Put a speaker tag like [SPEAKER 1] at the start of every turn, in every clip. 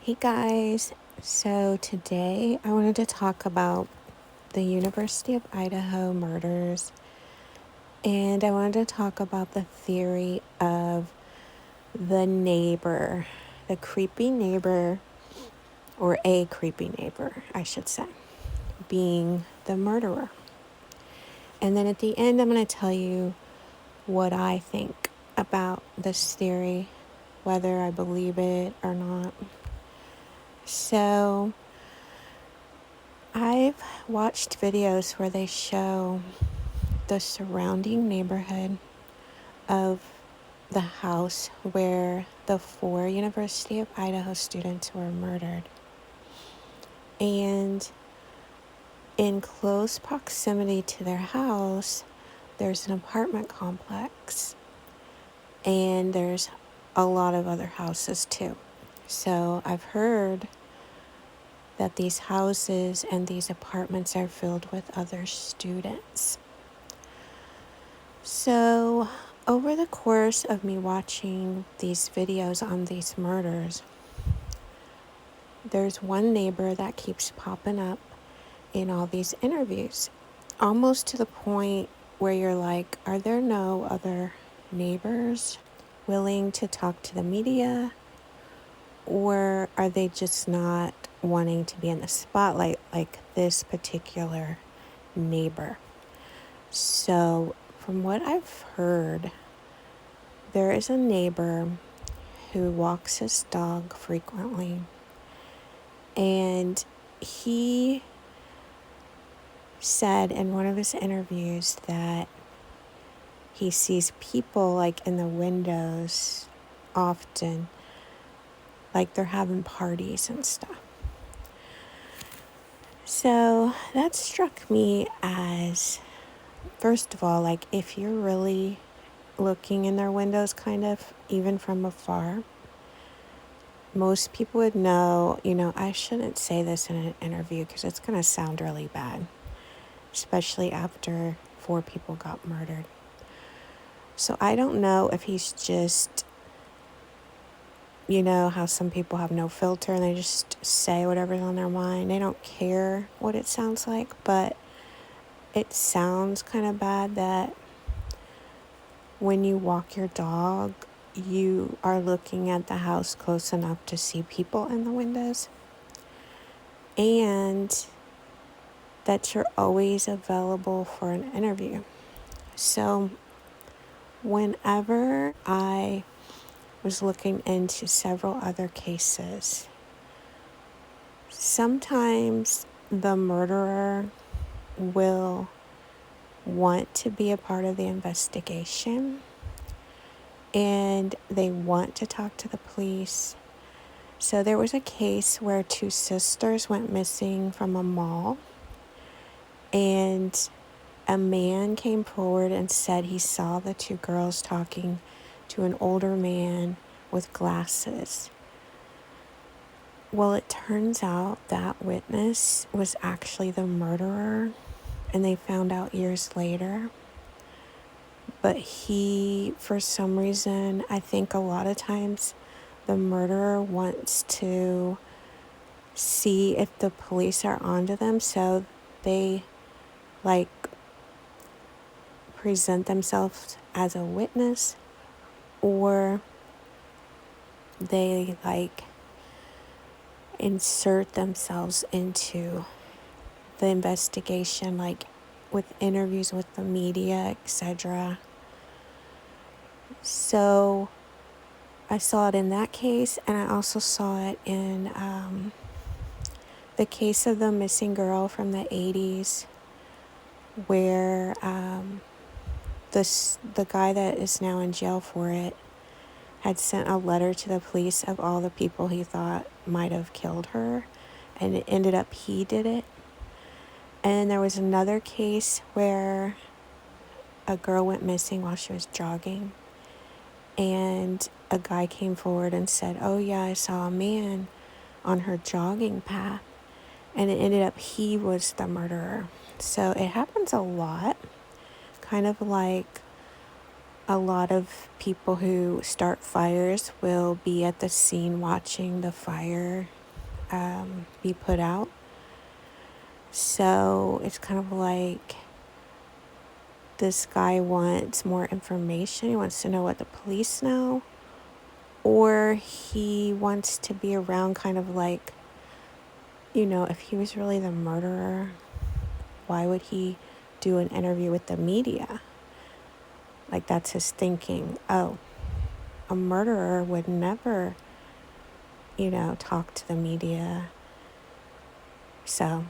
[SPEAKER 1] Hey guys, so today I wanted to talk about the University of Idaho murders, and I wanted to talk about the theory of the neighbor, the creepy neighbor, or a creepy neighbor, I should say, being the murderer. And then at the end, I'm going to tell you what I think about this theory, whether I believe it or not. So, I've watched videos where they show the surrounding neighborhood of the house where the 4 University of Idaho students were murdered. And in close proximity to their house, there's an apartment complex, and there's a lot of other houses too. So I've heard that these houses and these apartments are filled with other students. So, over the course of me watching these videos on these murders, there's one neighbor that keeps popping up in all these interviews, almost to the point where you're like, are there no other neighbors willing to talk to the media? Or are they just not wanting to be in the spotlight like this particular neighbor? So, from what I've heard, there is a neighbor who walks his dog frequently, and he said in one of his interviews that he sees people like in the windows often, like they're having parties and stuff. So that struck me as, first of all, like if you're really looking in their windows kind of, even from afar, most people would know, I shouldn't say this in an interview because it's going to sound really bad, especially after 4 people got murdered. So I don't know if he's just, how some people have no filter and they just say whatever's on their mind. They don't care what it sounds like, but it sounds kind of bad that when you walk your dog, you are looking at the house close enough to see people in the windows, and that you're always available for an interview. So whenever I was looking into several other cases, sometimes the murderer will want to be a part of the investigation, and they want to talk to the police. So there was a case where 2 sisters went missing from a mall, and a man came forward and said he saw the 2 girls talking to an older man with glasses. Well, it turns out that witness was actually the murderer, and they found out years later. But he, for some reason, I think a lot of times the murderer wants to see if the police are onto them, so they present themselves as a witness, or they insert themselves into the investigation, with interviews with the media, etc. So I saw it in that case, and I also saw it in the case of the missing girl from the 80s, where the guy that is now in jail for it had sent a letter to the police of all the people he thought might have killed her, and it ended up he did it. And there was another case where a girl went missing while she was jogging, and a guy came forward and said, oh yeah, I saw a man on her jogging path, and it ended up he was the murderer. So it happens a lot, kind of like A lot of people who start fires will be at the scene watching the fire be put out. So it's kind of like this guy wants more information. He wants to know what the police know. Or he wants to be around, kind of like, if he was really the murderer, why would he do an interview with the media? Like, that's his thinking. Oh, a murderer would never, talk to the media. So,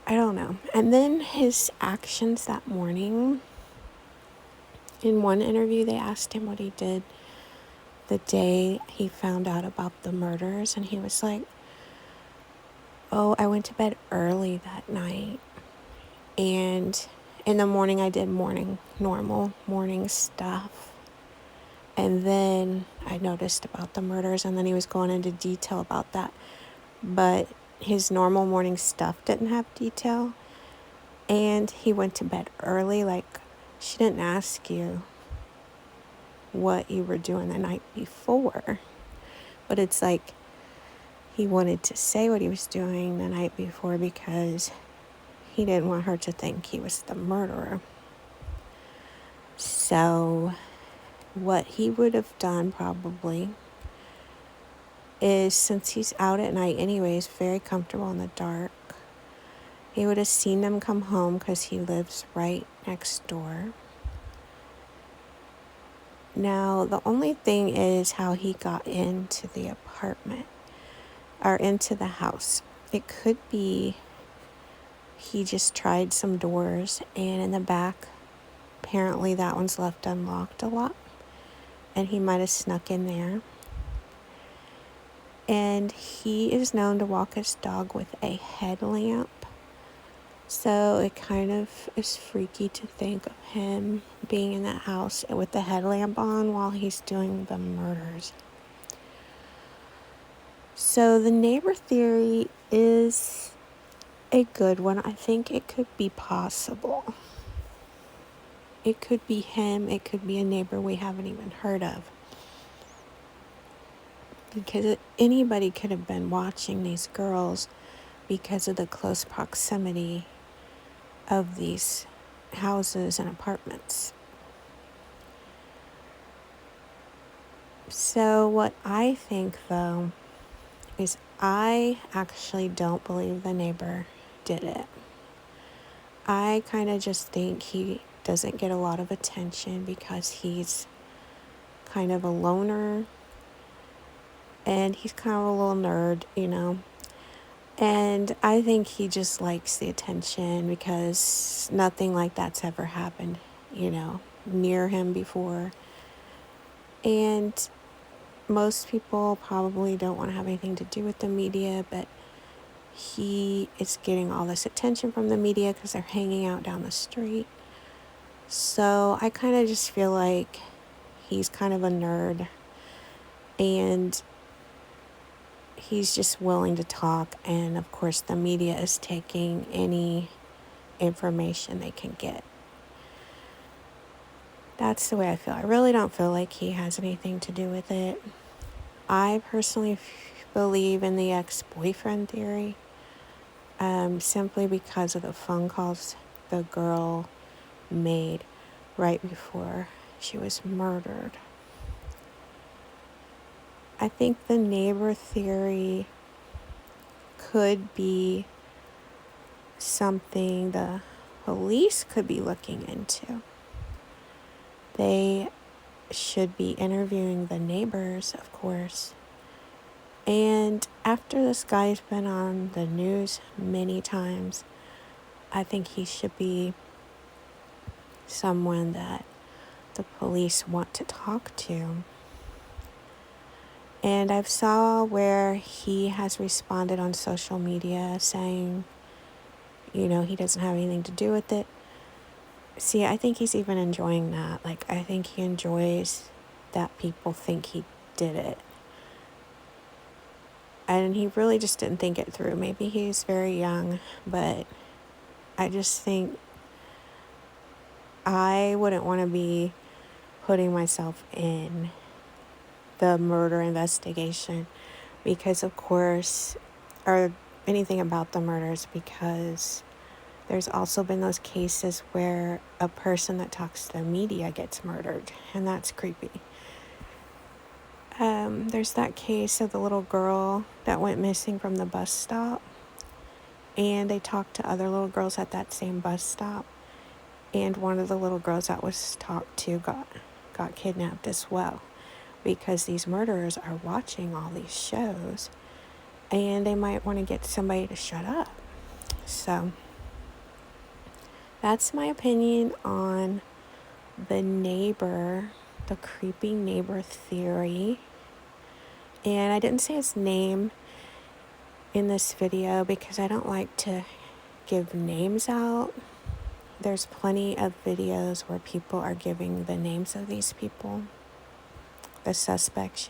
[SPEAKER 1] I don't know. And then his actions that morning. In one interview, they asked him what he did the day he found out about the murders. And he was like, oh, I went to bed early that night. And in the morning, I did normal morning stuff. And then I noticed about the murders, and then he was going into detail about that. But his normal morning stuff didn't have detail. And he went to bed early. Like, she didn't ask you what you were doing the night before. But it's like he wanted to say what he was doing the night before because he didn't want her to think he was the murderer. So what he would have done probably is, since he's out at night anyways, very comfortable in the dark, he would have seen them come home because he lives right next door. Now, the only thing is how he got into the apartment or into the house. It could be he just tried some doors, and in the back, apparently that one's left unlocked a lot, and he might have snuck in there. And he is known to walk his dog with a headlamp. So it kind of is freaky to think of him being in that house with the headlamp on while he's doing the murders. So the neighbor theory is a good one. I think it could be possible. It could be him. It could be a neighbor we haven't even heard of. Because anybody could have been watching these girls because of the close proximity of these houses and apartments. So what I think, though, is I actually don't believe the neighbor did it. I kind of just think he doesn't get a lot of attention because he's kind of a loner and he's kind of a little nerd, And I think he just likes the attention because nothing like that's ever happened, near him before. And most people probably don't want to have anything to do with the media, but he is getting all this attention from the media because they're hanging out down the street. So I kind of just feel like he's kind of a nerd, and he's just willing to talk, and of course the media is taking any information they can get. That's the way I feel. I really don't feel like he has anything to do with it. I personally believe in the ex-boyfriend theory, simply because of the phone calls the girl made right before she was murdered. I think the neighbor theory could be something the police could be looking into. They should be interviewing the neighbors, of course. And after this guy's been on the news many times, I think he should be someone that the police want to talk to. And I've saw where he has responded on social media saying, he doesn't have anything to do with it. See, I think he's even enjoying that. Like, I think he enjoys that people think he did it. And he really just didn't think it through. Maybe he's very young, but I just think I wouldn't want to be putting myself in the murder investigation because, of course, or anything about the murders, because there's also been those cases where a person that talks to the media gets murdered, and that's creepy. There's that case of the little girl that went missing from the bus stop, and they talked to other little girls at that same bus stop, and one of the little girls that was talked to got kidnapped as well, because these murderers are watching all these shows, and they might want to get somebody to shut up. So that's my opinion on the creepy neighbor theory. And I didn't say his name in this video because I don't like to give names out. There's plenty of videos where people are giving the names of these people, the suspects,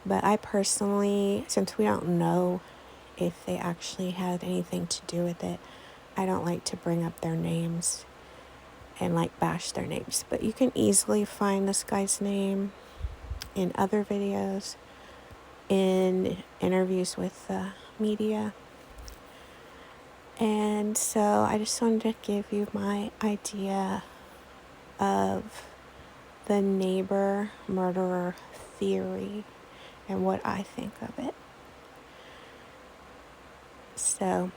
[SPEAKER 1] But I personally, since we don't know if they actually had anything to do with it, I don't like to bring up their names and bash their names. But you can easily find this guy's name in other videos, in interviews with the media. And so I just wanted to give you my idea of the neighbor murderer theory and what I think of it. So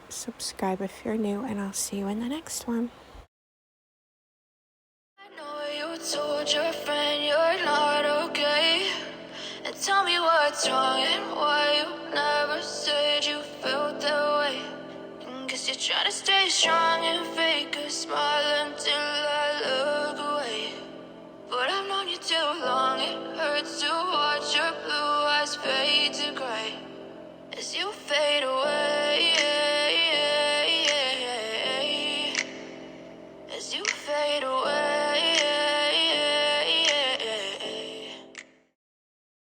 [SPEAKER 1] subscribe if you're new, and I'll see you in the next one.
[SPEAKER 2] I know you told your friend you're not okay, and tell me what's wrong and why you never said you felt that way. And guess you're trying to stay strong and fake a smile until I look away. But I've known you too long, it hurts to watch your blue eyes fade to gray as you fade away, as you fade away.